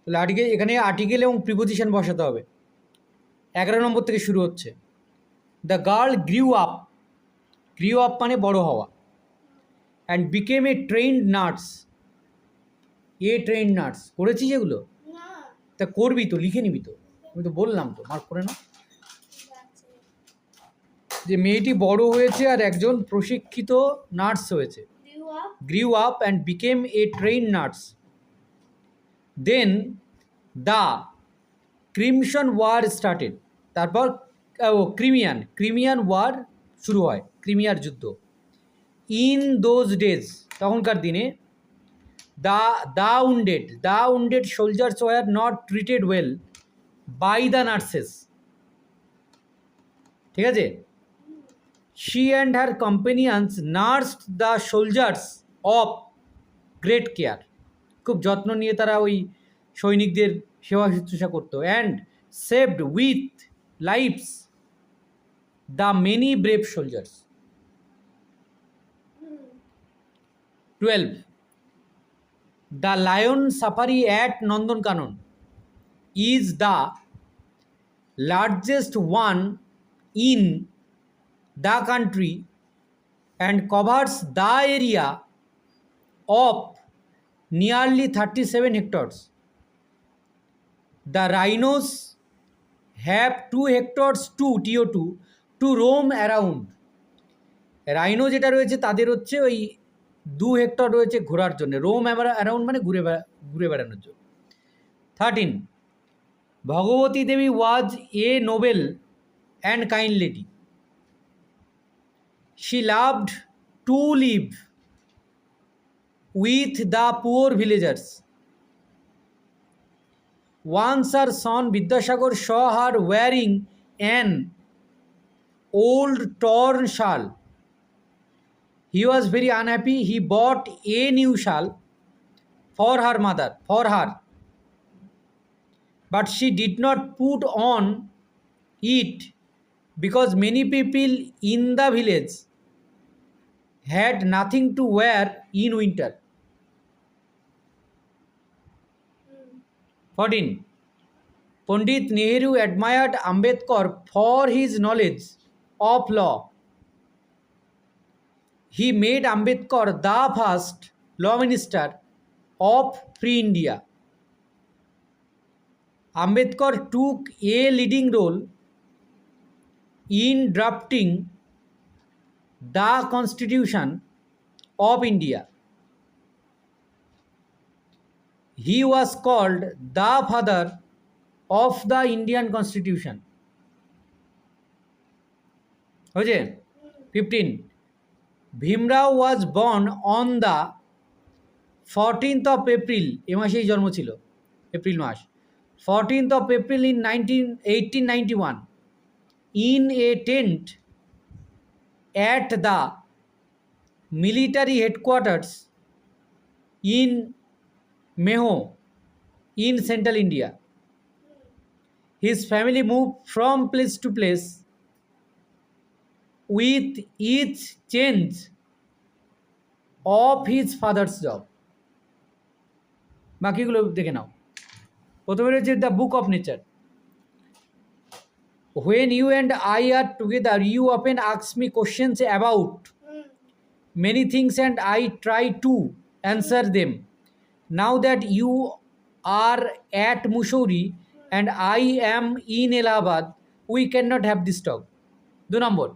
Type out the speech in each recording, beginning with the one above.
তাহলে আর্টিকেল, এখানে আর্টিকেল এবং প্রিপোজিশন বসাতে হবে। 11 নম্বর থেকে শুরু হচ্ছে। The girl grew up, grew up মানে বড় হওয়া, and became a trained nurse, A trained nurse. করেছিস এগুলো? তা করবি তো, লিখে নিবি তো, আমি তো বললাম তো, মার্ক করে না। যে মেয়েটি বড় হয়েছে আর একজন প্রশিক্ষিত নার্স হয়েছে। Grew up and became a trained nurse. Then the crimson war started, তারপর ক্রিমিয়ান ওয়ার শুরু হয়, ক্রিমিয়ার যুদ্ধ। ইন দোজ ডেজ, তখনকার দিনে, the wounded soldiers were not treated well by the nurses. ঠিক আছে? She and her companions nursed the soldiers of great care, খুব যত্ন নিয়ে তারা ওই সৈনিকদের সেবা শুশ্রূষা করতো। And saved with lives the many brave soldiers. 12. The lion safari at Nandankanan is the largest one in the country and covers the area of nearly 37 hectares. The rhinos have 2 hectares to roam around. Rhino যেটা রয়েছে তাদের হচ্ছে ওই 2 hectare রয়েছে ঘোরার জন্য, Rome around মানে ঘুরে বেড়ানোর জন্য। 13. Bhagwati Devi was a noble and kind lady. She loved to live with the poor villagers. Once her son Vidyasagar saw her wearing an old torn shawl. He was very unhappy. He bought a new shawl for her. But she did not put on it because many people in the village had nothing to wear in winter. 14. Pandit Nehru admired Ambedkar for his knowledge of law. He made Ambedkar the first law minister of Free India. Ambedkar took a leading role in drafting the Constitution of India. He was called the father of the Indian Constitution. Okay. 15. Bhimrao was born on the 14th of April, এ মাসেই জন্ম ছিল, April মাস, 14th of April in 1891 in a tent at the military headquarters in Meho in central India. His family moved from place to place with each change of his father's job. বাকিগুলো দেখে নাও। প্রথমে রয়েছে the book of nature. When you and I are together, you often ask me questions about many things and I try to answer them. Now that you are at Mussoorie and I am in Allahabad, we cannot have this talk. 2 number.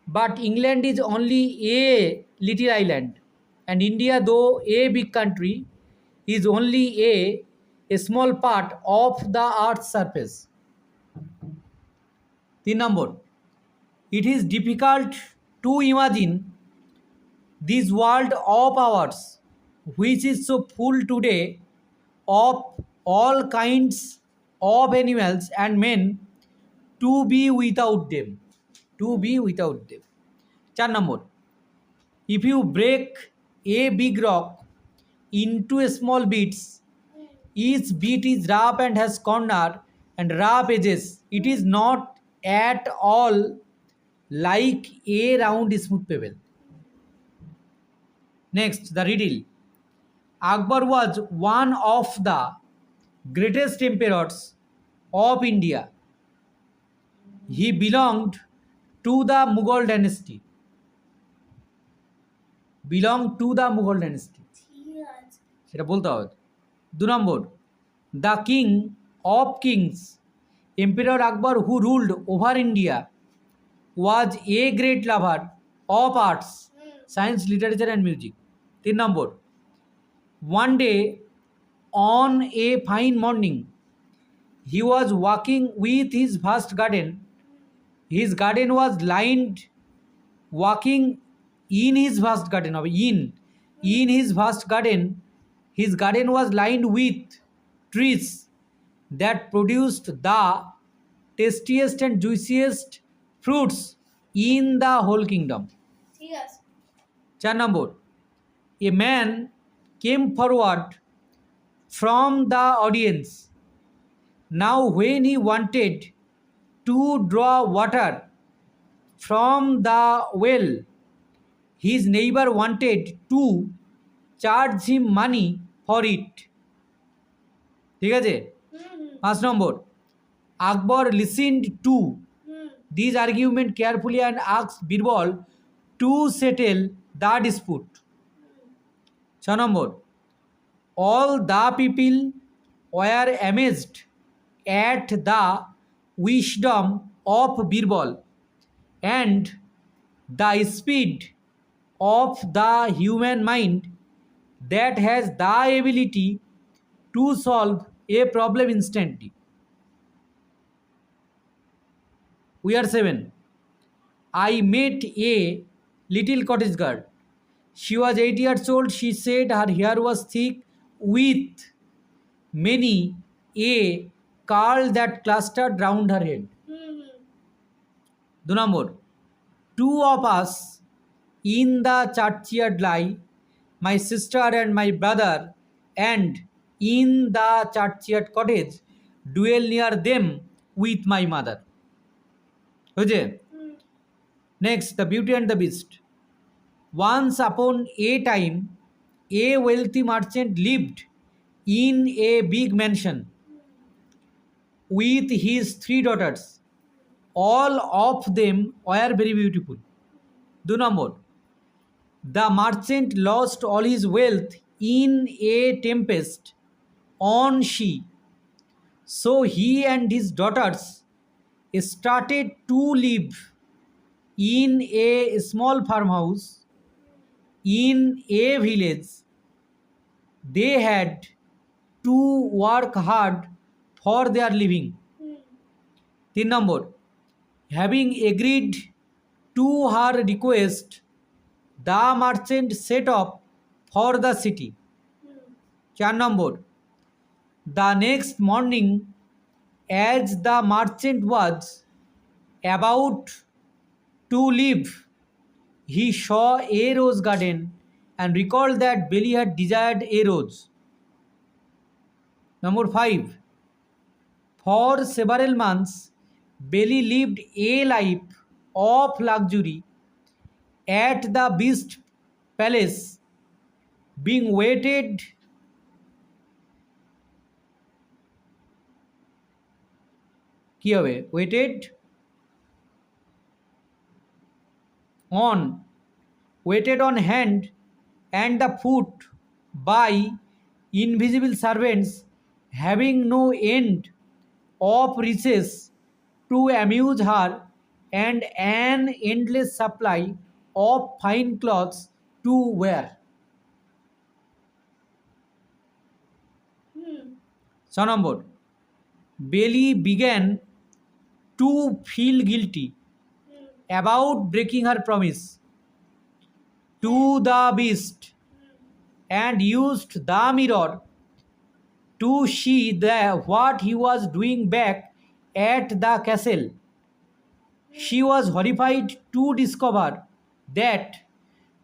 But England is only a little island, and India, though a big country, is only a small part of the earth's surface. 3 number. It is difficult to imagine this world of ours, which is so full today of all kinds of animals and men, to be without them. 4 number. If you break a big rock into small bits, each bit is rough and has corner and rough edges. It is not at all like a round smooth pebble. Next, the riddle. Akbar was one of the greatest emperors of India. He belonged to the Mughal dynasty. Belonged to the Mughal dynasty. সেটা বলতে হবে। 2 নম্বর, the king of kings, Emperor Akbar, who ruled over India, was a great lover of arts, science, literature and music. 3 number, one day on a fine morning, he was walking with his vast garden. His garden was lined, walking in his vast garden, in his vast garden, his garden was lined with trees that produced the tastiest and juiciest fruits in the whole kingdom. Yes. 4 number, a man came forward from the audience. Now when he wanted to draw water from the well, his neighbor wanted to charge him money for it. ঠিক আছে? 5 নম্বর, Akbar listened to these argument carefully and asked Birbal to settle the dispute. 6 number, all the people were amazed at the wisdom of Birbal and the speed of the human mind that has the ability to solve a problem instantly. We are 7. I met a little cottage girl. She was 8 years old. She said her hair was thick with many a curl that clustered round her head. 2 number, two of us in the churchyard lie, my sister and my brother, and in the churchyard cottage dwell near them with my mother. বুঝে? Next, the Beauty and the Beast. Once upon a time, a wealthy merchant lived in a big mansion with his 3 daughters. All of them were very beautiful. 2 number, the merchant lost all his wealth in a tempest on sea. So he and his daughters started to live in a small farmhouse in a village. They had to work hard for their living. 3 number, having agreed to her request, the merchant set off for the city. 4 number, the next morning, as the merchant was about to leave, he saw a rose garden and recalled that Beli had desired a rose. Number 5, for several months, Beli lived a life of luxury at the beast palace, being waited on hand and the foot by invisible servants, having no end of riches to amuse her and an endless supply of fine clothes to wear. So number, Beli began to feel guilty about breaking her promise to the beast and used the mirror to see what he was doing back at the castle. She was horrified to discover that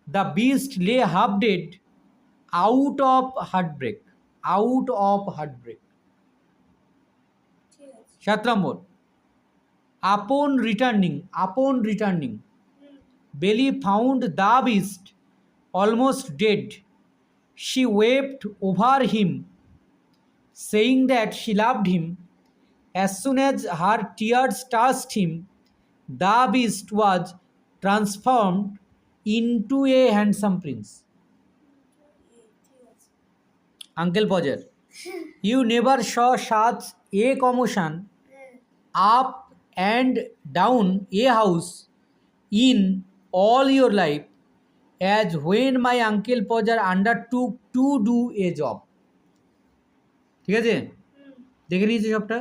the beast lay half dead out of heartbreak. 7 number, upon returning, Beli found the beast almost dead. She wept over him, saying that she loved him. As soon as her tears touched him, the beast was transformed into a handsome prince. Uncle Podger, you never saw such a commotion up and down a house in all your life as when my Uncle Podger undertook to do a job. ঠিক আছে, দেখে নিয়েছি সবটা।